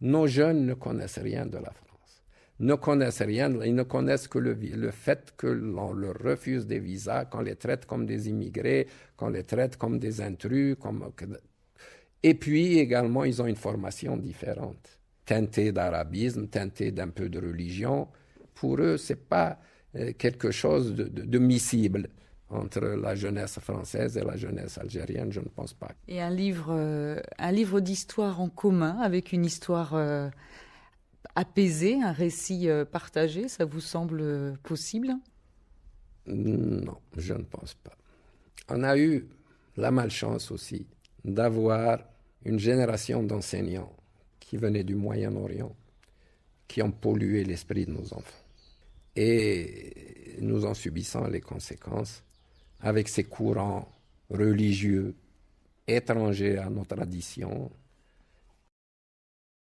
Nos jeunes ne connaissent rien de la France, ne connaissent rien, ils ne connaissent que le fait que l'on leur refuse des visas, qu'on les traite comme des immigrés, qu'on les traite comme des intrus. Et puis également, ils ont une formation différente, teintée d'arabisme, teintée d'un peu de religion. Pour eux, ce n'est pas quelque chose de miscible entre la jeunesse française et la jeunesse algérienne, je ne pense pas. Et un livre d'histoire en commun, avec une histoire apaisée, un récit partagé, ça vous semble possible? Non, je ne pense pas. On a eu la malchance aussi d'avoir une génération d'enseignants qui venaient du Moyen-Orient, qui ont pollué l'esprit de nos enfants. Et nous en subissons les conséquences avec ces courants religieux étrangers à nos traditions,